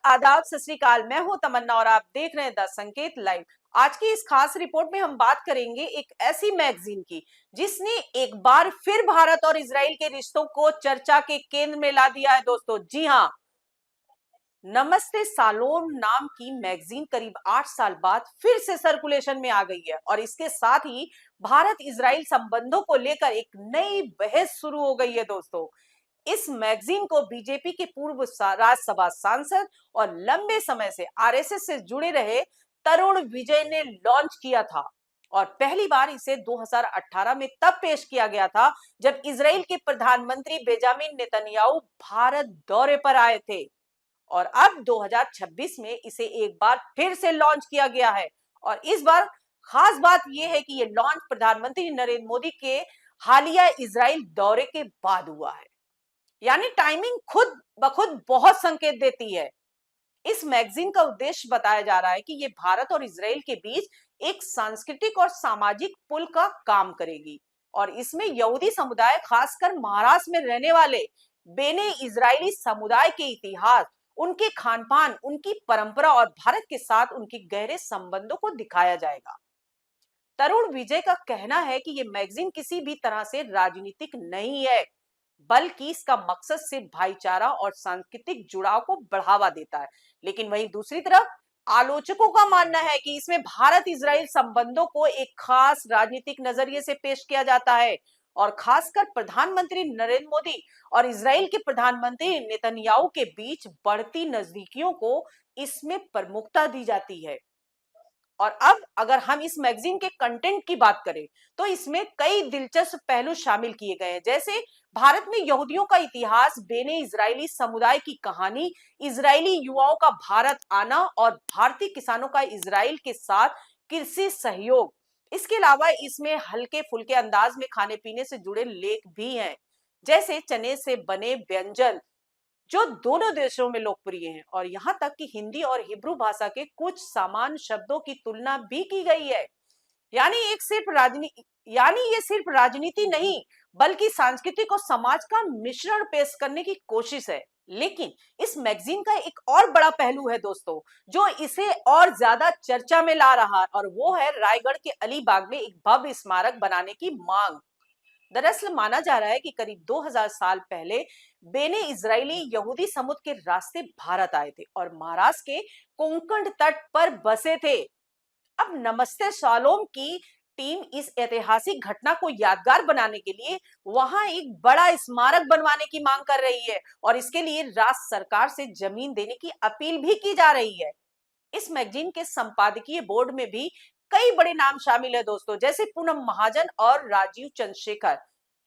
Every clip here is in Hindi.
आदाब, सत श्री अकाल। मैं हूं तमन्ना और आप देख रहे हैं द संकेत लाइव। आज की इस खास रिपोर्ट में हम बात करेंगे एक ऐसी मैगजीन की जिसने एक बार फिर भारत और इजराइल के रिश्तों को चर्चा के केंद्र में ला दिया है दोस्तों। जी हां, नमस्ते शालोम नाम की मैगजीन करीब 8 साल बाद फिर से सर्कुलेशन में आ गई है और इसके साथ ही भारत इजराइल संबंधों को लेकर एक नई बहस शुरू हो गई है दोस्तों। इस मैगजीन को बीजेपी के पूर्व राज्यसभा सांसद और लंबे समय से आरएसएस से जुड़े रहे तरुण विजय ने लॉन्च किया था और पहली बार इसे 2018 में तब पेश किया गया था जब इजराइल के प्रधानमंत्री बेंजामिन नेतन्याहू भारत दौरे पर आए थे। और अब 2026 में इसे एक बार फिर से लॉन्च किया गया है और इस बार खास बात यह है कि यह लॉन्च प्रधानमंत्री नरेंद्र मोदी के हालिया इजराइल दौरे के बाद हुआ है। यानी टाइमिंग खुद ब खुद बहुत संकेत देती है। इस मैगजीन का उद्देश्य बताया जा रहा है कि ये भारत और इजराइल के बीच एक सांस्कृतिक और सामाजिक पुल का काम करेगी और इसमें यहूदी समुदाय, खासकर महाराष्ट्र में रहने वाले बेने इजरायली समुदाय के इतिहास, उनके खान पान, उनकी परंपरा और भारत के साथ उनके गहरे संबंधों को दिखाया जाएगा। तरुण विजय का कहना है कि ये मैगजीन किसी भी तरह से राजनीतिक नहीं है, बल्कि इसका मकसद सिर्फ भाईचारा और सांस्कृतिक जुड़ाव को बढ़ावा देता है। लेकिन वहीं दूसरी तरफ आलोचकों का मानना है कि इसमें भारत इजराइल संबंधों को एक खास राजनीतिक नजरिए से पेश किया जाता है और खासकर प्रधानमंत्री नरेंद्र मोदी और इजराइल के प्रधानमंत्री नेतन्याहू के बीच बढ़ती नजदीकियों को इसमें प्रमुखता दी जाती है। और अब अगर हम इस मैगजीन के कंटेंट की बात करें तो इसमें कई दिलचस्प पहलू शामिल किए गए हैं, जैसे भारत में यहूदियों का इतिहास, बेने इजरायली समुदाय की कहानी, इजरायली युवाओं का भारत आना और भारतीय किसानों का इजराइल के साथ कृषि सहयोग। इसके अलावा इसमें हल्के फुल्के अंदाज में खाने पीने से जुड़े लेख भी हैं, जैसे चने से बने व्यंजन जो दोनों देशों में लोकप्रिय हैं और यहाँ तक कि हिंदी और हिब्रू भाषा के कुछ सामान्य शब्दों की तुलना भी की गई है। यानी एक सिर्फ राजनीति यानी ये सिर्फ राजनीति नहीं, बल्कि सांस्कृतिक और समाज का मिश्रण पेश करने की कोशिश है। लेकिन इस मैगजीन का एक और बड़ा पहलू है दोस्तों, जो इसे और ज्यादा चर्चा में ला रहा है, और वो है रायगढ़ के अलीबाग में एक भव्य स्मारक बनाने की मांग। दरअसल माना जा रहा है कि करीब 2000 साल पहले बेने इजरायली यहूदी समुद्र के रास्ते भारत आए थे और महाराष्ट्र के कोंकण तट पर बसे थे। अब नमस्ते शालोम की टीम इस ऐतिहासिक घटना को यादगार बनाने के लिए वहां एक बड़ा स्मारक बनवाने की मांग कर रही है और इसके लिए राज्य सरकार से जमीन देने की अपील भी की जा रही है। इस मैगजीन के संपादकीय बोर्ड में भी कई बड़े नाम शामिल है दोस्तों, जैसे पूनम महाजन और राजीव चंद्रशेखर,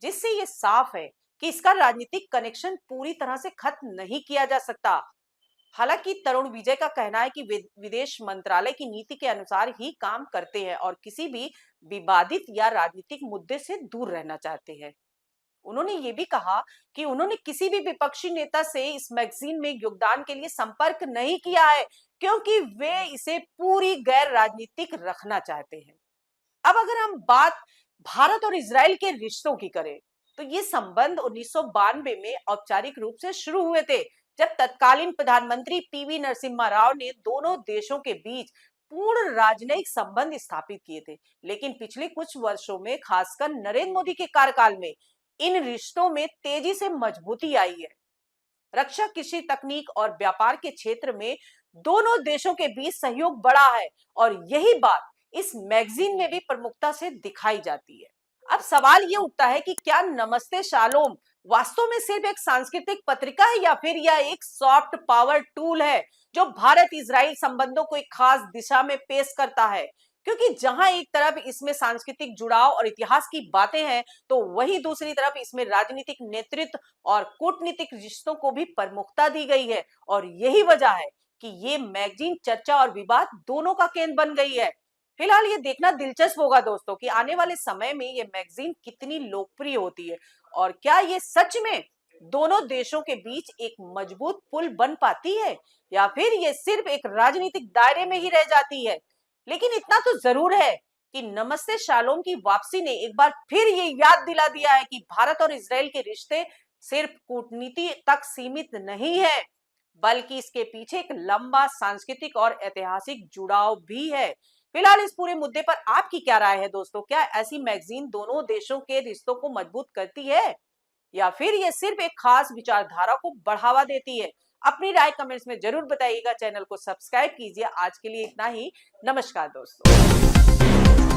जिससे ये साफ है कि इसका राजनीतिक कनेक्शन पूरी तरह से खत्म नहीं किया जा सकता। हालांकि तरुण विजय का कहना है कि वे विदेश मंत्रालय की नीति के अनुसार ही काम करते हैं और किसी भी विवादित या राजनीतिक मुद्दे से दूर रहना चाहते हैं। उन्होंने ये भी कहा कि उन्होंने किसी भी विपक्षी नेता से इस मैगजीन में योगदान के लिए संपर्क नहीं किया है, क्योंकि वे इसे पूरी गैर राजनीतिक रखना चाहते हैं। अब अगर हम बात भारत और इजराइल के रिश्तों की करें तो ये संबंध 1992 में औपचारिक रूप से शुरू हुए थे, जब तत्कालीन प्रधानमंत्री पीवी नरसिम्हा राव ने दोनों देशों के बीच पूर्ण राजनयिक संबंध स्थापित किए थे। लेकिन पिछले कुछ वर्षों में, खासकर नरेंद्र मोदी के कार्यकाल में, इन रिश्तों में तेजी से मजबूती आई है। रक्षा, कृषि, तकनीक और व्यापार के क्षेत्र में दोनों देशों के बीच सहयोग बढ़ा है और यही बात इस मैगजीन में भी प्रमुखता से दिखाई जाती है। अब सवाल ये उठता है कि क्या नमस्ते शालोम वास्तव में सिर्फ एक सांस्कृतिक पत्रिका है या फिर यह एक सॉफ्ट पावर टूल है जो भारत इजराइल संबंधों को एक खास दिशा में पेश करता है। क्योंकि जहां एक तरफ इसमें सांस्कृतिक जुड़ाव और इतिहास की बातें हैं, तो वहीं दूसरी तरफ इसमें राजनीतिक नेतृत्व और कूटनीतिक रिश्तों को भी प्रमुखता दी गई है और यही वजह है कि ये मैगजीन चर्चा और विवाद दोनों का केंद्र बन गई है। फिलहाल ये देखना दिलचस्प होगा दोस्तों कि आने वाले समय में ये मैगजीन कितनी लोकप्रिय होती है और क्या ये सच में दोनों देशों के बीच एक मजबूत पुल बन पाती है या फिर ये सिर्फ एक राजनीतिक दायरे में ही रह जाती है। लेकिन इतना तो जरूर है कि नमस्ते शालोम की वापसी ने एक बार फिर ये याद दिला दिया है कि भारत और इजराइल के रिश्ते सिर्फ कूटनीति तक सीमित नहीं है, बल्कि इसके पीछे एक लंबा सांस्कृतिक और ऐतिहासिक जुड़ाव भी है। फिलहाल इस पूरे मुद्दे पर आपकी क्या राय है दोस्तों? क्या ऐसी मैगजीन दोनों देशों के रिश्तों को मजबूत करती है या फिर ये सिर्फ एक खास विचारधारा को बढ़ावा देती है? अपनी राय कमेंट्स में जरूर बताइएगा। चैनल को सब्सक्राइब कीजिए। आज के लिए इतना ही। नमस्कार दोस्तों।